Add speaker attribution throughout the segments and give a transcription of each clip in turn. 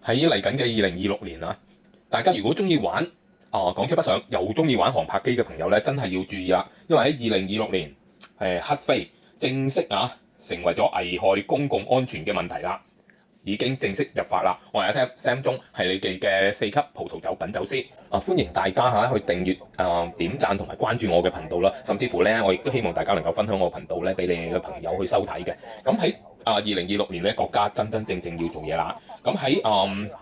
Speaker 1: 喺嚟緊嘅2026年啊，大家如果中意玩港車北上，又中意玩航拍機嘅朋友咧，真係要注意啦，因為喺2026年，黑飛正式成為咗危害公共安全嘅問題啦，已經正式入法啦。我係阿 Sam 鐘，係你哋嘅4級葡萄酒品酒師歡迎大家去訂閱點讚同埋關注我嘅頻道啦，甚至乎咧，我亦都希望大家能夠分享我頻道咧，俾你哋嘅朋友去收睇嘅。咁喺2026年咧，國家真真正正要做嘢啦。咁喺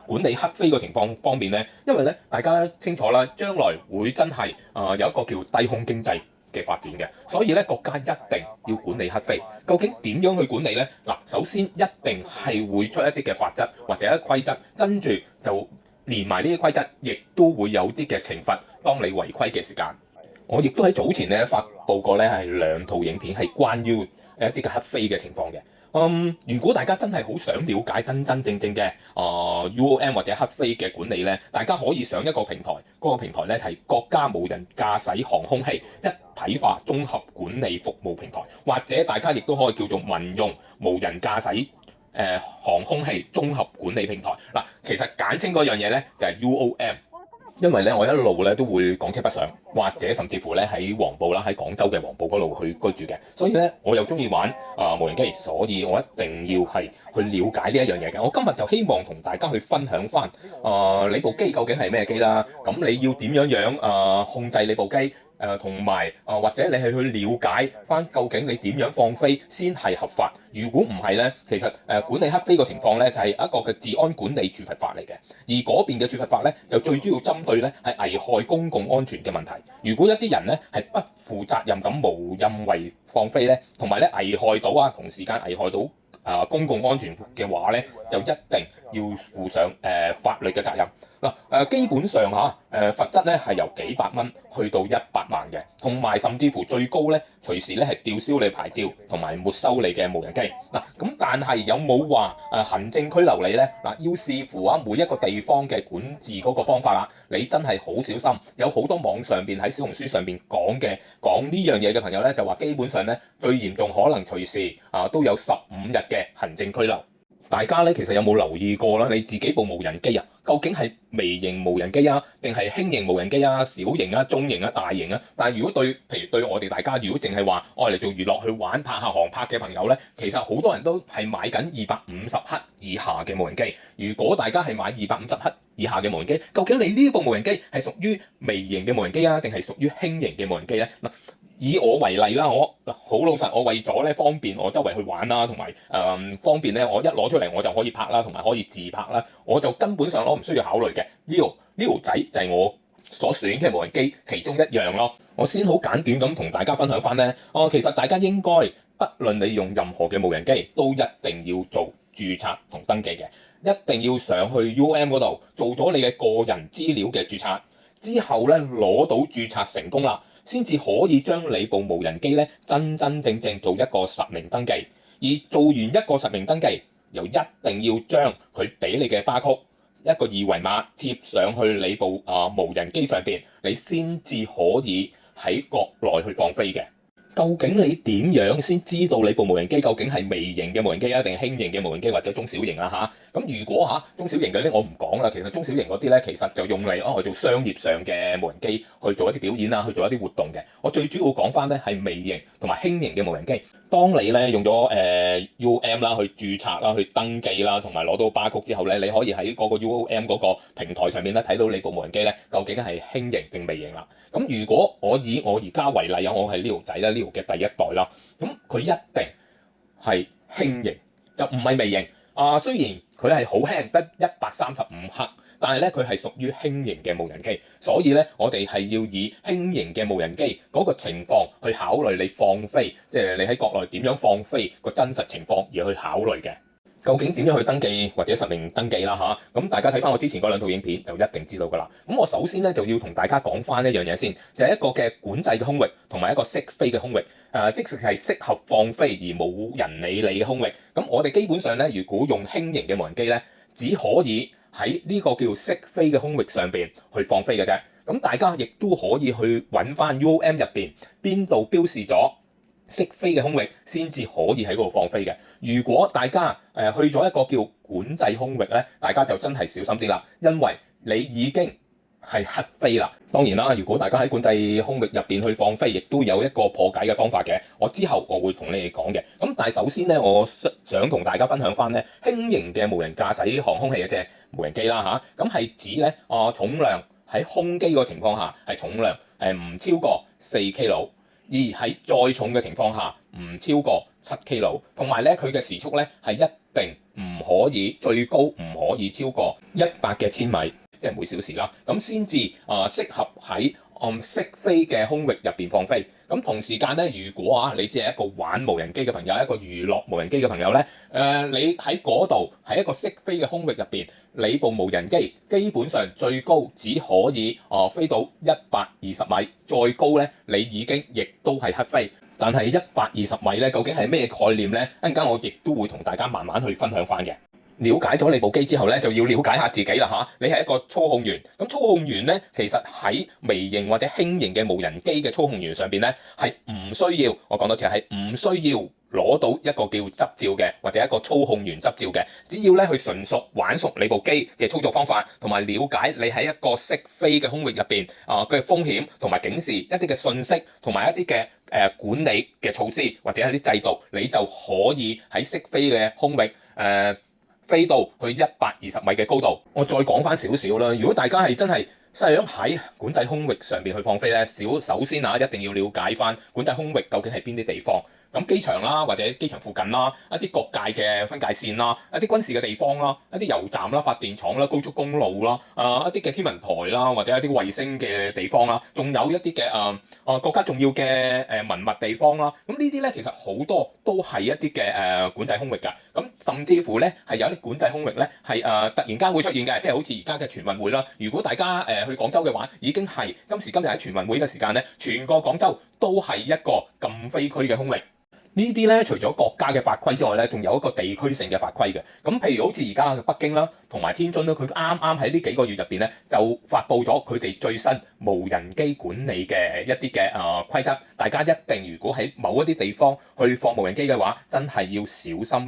Speaker 1: 管理黑飛個情況方面咧，因為咧大家清楚啦，將來會真係有一個叫低空經濟嘅發展嘅，所以咧國家一定要管理黑飛。究竟點樣去管理呢？嗱，首先一定係會出一啲嘅法則或者一啲規則，跟住就連埋呢啲規則，亦都會有啲嘅懲罰。當你違規嘅時間，我亦都喺早前咧發布過咧係2套影片，係關於一啲嘅黑飛嘅情況嘅。如果大家真係好想了解真真正正嘅UOM 或者黑飛嘅管理咧，大家可以上一個平台，嗰個平台咧係國家無人駕駛航空器一體化綜合管理服務平台，或者大家亦都可以叫做民用無人駕駛航空器綜合管理平台。嗱，其實簡稱嗰樣嘢咧就係 UOM。因為咧，我一路咧都會港車北上，或者甚至乎咧喺黃埔啦，喺廣州嘅黃埔嗰度去居住嘅，所以咧我又中意玩無人機，所以我一定要係去了解呢一樣嘢嘅。我今日就希望同大家去分享翻你部機究竟係咩機啦，咁你要點樣控制你部機？同埋或者你係去了解翻究竟你點樣放飛先係合法？如果唔係咧，其實管理黑飛個情況咧就係一個嘅治安管理處罰法嚟嘅，而嗰邊嘅處罰法咧就最主要針對咧係危害公共安全嘅問題。如果一啲人咧係不負責任咁無任為放飛咧，同埋咧危害到同時間危害到公共安全嘅話咧，就一定要負上法律嘅責任。嗱，基本上罰則咧係由幾百蚊去到100萬嘅，同埋甚至乎最高咧隨時咧係吊銷你牌照同埋沒收你嘅無人機。嗱，咁但係有冇話行政拘留你咧？嗱，要視乎每一個地方嘅管治嗰個方法啦。你真係好小心，有好多網上邊喺小紅書上邊講呢樣嘢嘅朋友咧，就話基本上咧最嚴重可能隨時都有15日嘅行政拘留。大家咧其實有冇留意過啦？你自己部無人機究竟係微型無人機定係輕型無人機小型中型大型但係如果譬如對我哋大家，如果淨係話愛嚟做娛樂去玩拍下航拍嘅朋友咧，其實好多人都係買緊250克以下嘅無人機。如果大家係買250克以下嘅無人機，究竟你呢部無人機係屬於微型嘅無人機定係屬於輕型嘅無人機咧？嗱，以我為例啦，我好老實，我為咗咧方便我周圍去玩同埋方便咧我一攞出嚟我就可以拍啦，同埋可以自拍啦，我就根本上我唔需要考慮嘅。呢條仔就係我所選嘅無人機其中一樣咯。我先好簡短咁同大家分享翻咧，其實大家應該不論你用任何嘅無人機，都一定要做註冊同登記嘅，一定要上去 UOM 嗰度做咗你嘅個人資料嘅註冊，之後咧攞到註冊成功啦，先至可以將你部無人機咧真真正正做一個實名登記。而做完一個實名登記，又一定要將佢俾你嘅巴曲一個二維碼貼上去你部無人機上邊，你先至可以喺國內去放飛嘅。究竟你點樣先知道你部無人機究竟係微型嘅無人機定係輕型嘅無人機或者中小型咁如果中小型嗰啲我唔講啦，其實中小型嗰啲咧其實就用嚟做商業上嘅無人機去做一啲表演去做一啲活動嘅。我最主要講翻咧係微型同埋輕型嘅無人機。當你咧用咗UOM 啦去註冊啦去登記啦，同埋攞到巴曲之後咧，你可以喺嗰個 UOM 嗰個平台上面咧睇到你部無人機咧究竟係輕型定微型啦。咁如果我以我而家為例我係呢條仔啦，呢條嘅第一代啦，咁佢一定係輕型，就唔係微型。雖然佢係好輕，得135克，但係咧佢係屬於輕型嘅無人機，所以咧我哋係要以輕型嘅無人機嗰個情況去考慮你放飛，即係你喺國內點樣放飛個真實情況而去考慮嘅。究竟點樣去登記或者實名登記啦咁大家睇翻我之前嗰2套影片就一定知道㗎啦。咁我首先咧就要同大家講翻一樣嘢先，就係一個嘅管制嘅空域同埋一個識飛嘅空域，即係適合放飛而冇人理你嘅空域。咁我哋基本上咧，如果用輕型嘅無人機咧，只可以喺呢個叫識飛嘅空域上邊去放飛嘅啫。咁大家亦都可以去揾翻 UOM 入邊邊度標示咗識飛嘅空域先至可以喺嗰度放飛嘅。如果大家去咗一個叫管制空域咧，大家就真係小心啲啦，因為你已經係乞飛啦。當然啦，如果大家喺管制空域入邊去放飛，亦都有一個破解嘅方法嘅。我之後我會同你哋講嘅。咁但係首先咧，我想同大家分享翻咧輕型嘅無人駕駛航空器嘅即係無人機啦嚇。咁係指咧重量喺空機個情況下係重量唔超過4kg。而喺載重嘅情況下，唔超過7kg，同埋咧佢嘅時速咧係一定唔可以最高唔可以超過100嘅千米，即係每小時啦，咁先至適合喺識飛嘅空域入邊放飛。咁同時間咧，如果你只係一個玩無人機嘅朋友，一個娛樂無人機嘅朋友咧，你喺嗰度喺一個識飛嘅空域入邊，你部無人機基本上最高只可以飛到120米，再高咧你已經亦都係乞飛。但係120米咧，究竟係咩概念咧？一陣間我亦都會同大家慢慢去分享翻嘅。了解咗你部機之後咧，就要了解下自己啦嚇。你係一個操控員，咁操控員咧，其實喺微型或者輕型嘅無人機嘅操控員上邊咧，係唔需要，我講多次係唔需要攞到一個叫執照嘅，或者一個操控員執照嘅。只要咧去純熟玩熟你部機嘅操作方法，同埋了解你喺一個識飛嘅空域入邊嘅風險同埋警示一啲嘅信息，同埋一啲嘅管理嘅措施或者一啲制度，你就可以喺識飛嘅空域飛到去120米嘅高度。我再講翻少少啦，如果大家係真係想喺管制空域上邊去放飛咧，首先一定要了解翻管制空域究竟係邊啲地方。咁機場啦，或者機場附近啦，一啲各界嘅分界線啦，一啲軍事嘅地方啦，一啲油站啦、發電廠啦、高速公路啦，一啲嘅天文台啦，或者一啲衛星嘅地方啦，仲有一啲嘅國家重要嘅文物地方啦。咁呢啲咧其實好多都係一啲嘅管制空域㗎。咁甚至乎咧係有啲管制空域咧係突然間會出現嘅，即係好似而家嘅全運會啦。如果大家去廣州嘅話，已經係今時今日喺全運會嘅時間咧，全個廣州都係一個禁飛區嘅空域。呢啲咧，除咗國家嘅法規之外咧，仲有一個地區性嘅法規嘅。咁譬如好似而家嘅北京啦，同埋天津啦，佢啱啱喺呢幾個月入邊咧，就發布咗佢哋最新無人機管理嘅一啲嘅規則。大家一定如果喺某一啲地方去放無人機嘅話，真係要小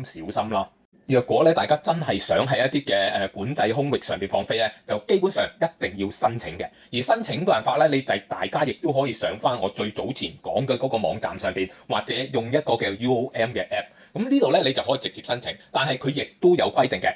Speaker 1: 心啦。若果咧大家真係想喺一啲嘅管制空域上邊放飛咧，就基本上一定要申請嘅。而申請辦法咧，你哋大家亦都可以上翻我最早前講嘅嗰個網站上邊，或者用一個叫 UOM 嘅 app。咁呢度咧你就可以直接申請，但係佢亦都有規定嘅。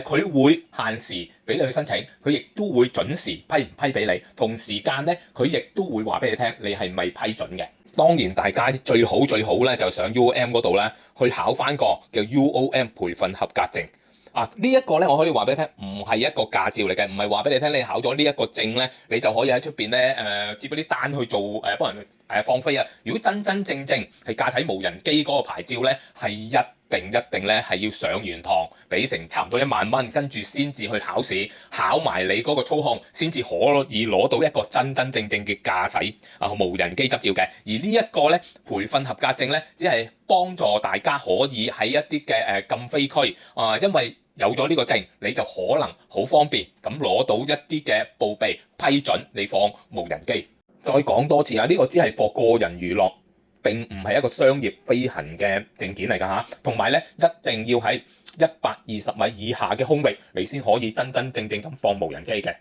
Speaker 1: 佢會限時俾你去申請，佢亦都會準時批唔批俾你。同時間咧，佢亦都會話俾你聽，你係咪批准嘅。當然，大家最好咧就上 UOM 嗰度咧去考翻個叫 UOM 培訓合格證。呢一個咧，我可以話俾你聽，唔係一個駕照嚟嘅，唔係話俾你聽你考咗呢一個證咧，你就可以喺出邊咧接嗰啲單去做幫人放飛啊。如果真正係駕駛無人機嗰個牌照咧，係一定咧係要上完堂，俾成差唔多1萬蚊，跟住先至去考試，考埋你嗰個操控，先至可以攞到一個真正嘅駕駛無人機執照嘅。而呢一個咧培訓合格證咧，只係幫助大家可以喺一啲嘅禁飛區因為有咗呢個證，你就可能好方便咁攞到一啲嘅報備批准你放無人機。再講多次呢個只係 for 個人娛樂，並唔係一個商業飛行嘅證件嚟㗎嚇。同埋咧，一定要喺120米以下嘅空域，你先可以真正咁放無人機嘅。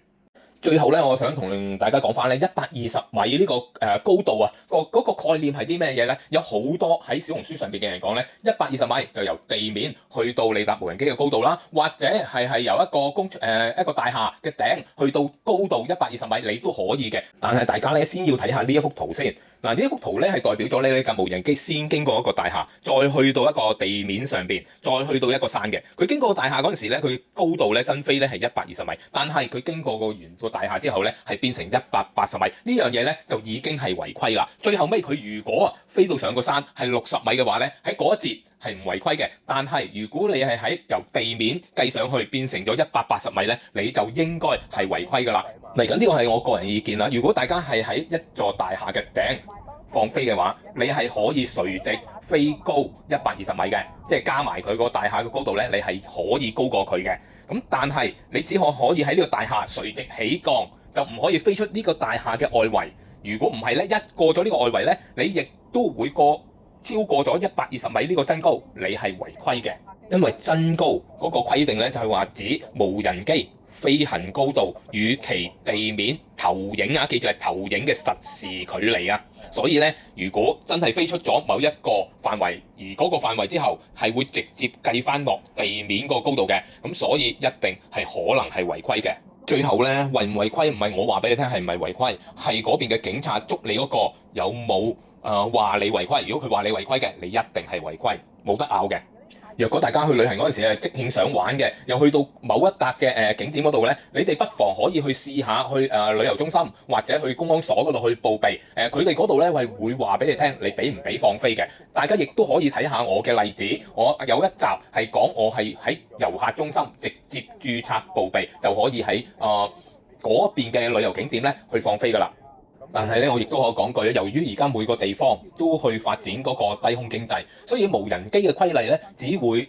Speaker 1: 最後咧，我想同大家講翻咧，120米呢個高度嗰個概念係啲咩嘢咧？有好多喺小紅書上邊嘅人講咧，120米就由地面去到你架無人機嘅高度啦，或者係由一個大廈嘅頂去到高度120米，你都可以嘅。但係大家咧先要睇下呢一幅圖先。呢一幅圖咧係代表咗你架無人機先經過一個大廈，再去到一個地面上邊，再去到一個山嘅。佢經過大廈嗰陣時咧，佢高度咧真飛咧係120米，但係佢經過個大廈之後咧係變成180米。呢樣嘢咧就已經係違規啦。最後尾佢如果飛到上個山係60米嘅話咧，喺嗰一節係唔違規嘅。但係如果你係喺由地面計上去變成咗180米咧，你就應該係違規㗎啦。嚟緊呢個係我個人意見啦。如果大家係喺一座大廈嘅頂放飛嘅話，你係可以垂直飛高120米嘅，即係加埋佢個大廈嘅高度咧，你係可以高過佢嘅。咁但係你只可以喺呢個大廈垂直起降，就唔可以飛出呢個大廈嘅外圍。如果唔係咧，一過咗呢個外圍咧，你亦都會過超過咗120米呢個增高，你係違規嘅。因為增高嗰個規定咧就係話指無人機飛行高度與其地面投影啊，記住係投影嘅實時距離啊。所以咧，如果真係飛出咗某一個範圍，而嗰個範圍之後係會直接計翻落地面個高度嘅，咁所以一定係可能係違規嘅。最後咧，違唔違規唔係我話俾你聽係唔係違規，係嗰邊嘅警察捉你嗰個有冇話你違規。如果佢話你違規嘅，你一定係違規，冇得拗嘅。若果大家去旅行嗰陣時係即興想玩嘅，又去到某一笪嘅景點嗰度咧，你哋不妨可以去試下去旅遊中心或者去公安所嗰度去報備。佢哋嗰度咧係會話俾你聽，你俾唔俾放飛嘅。大家亦都可以睇下我嘅例子，我有一集係講我係喺遊客中心直接註冊報備，就可以喺嗰邊嘅旅遊景點咧去放飛㗎啦。但係咧，我亦都可以講句，由於而家每個地方都去發展嗰個低空經濟，所以無人機嘅規例咧，只會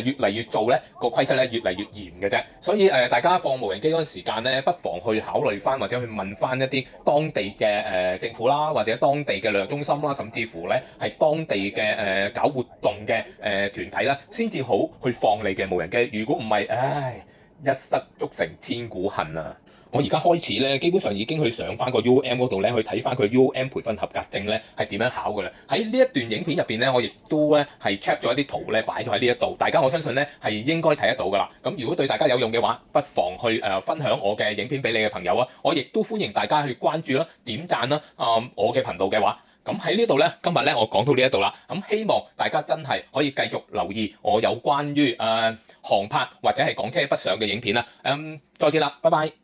Speaker 1: 越嚟越做咧個規則咧越嚟越嚴嘅啫。所以大家放無人機嗰陣時間咧，不妨去考慮翻或者去問翻一啲當地嘅政府啦，或者當地嘅旅遊中心啦，甚至乎咧係當地嘅搞活動嘅團體啦，先至好去放你嘅無人機。如果唔係，唉，一失足成千古恨啊！我而家開始咧，基本上已經去上翻個 UM 嗰度咧，去睇翻佢 UM 培訓合格證咧係點樣考㗎啦。喺呢一段影片入邊咧，我亦都咧係 check 咗一啲圖咧擺咗喺呢一度，大家我相信咧係應該睇得到㗎啦。咁如果對大家有用嘅話，不妨去分享我嘅影片俾你嘅朋友啊！我亦都歡迎大家去關注啦、點讚啦我嘅頻道嘅話。咁喺呢度咧，今日咧我講到呢一度啦。咁希望大家真係可以繼續留意我有關於航拍或者係港車北上嘅影片啦。再見啦，拜拜。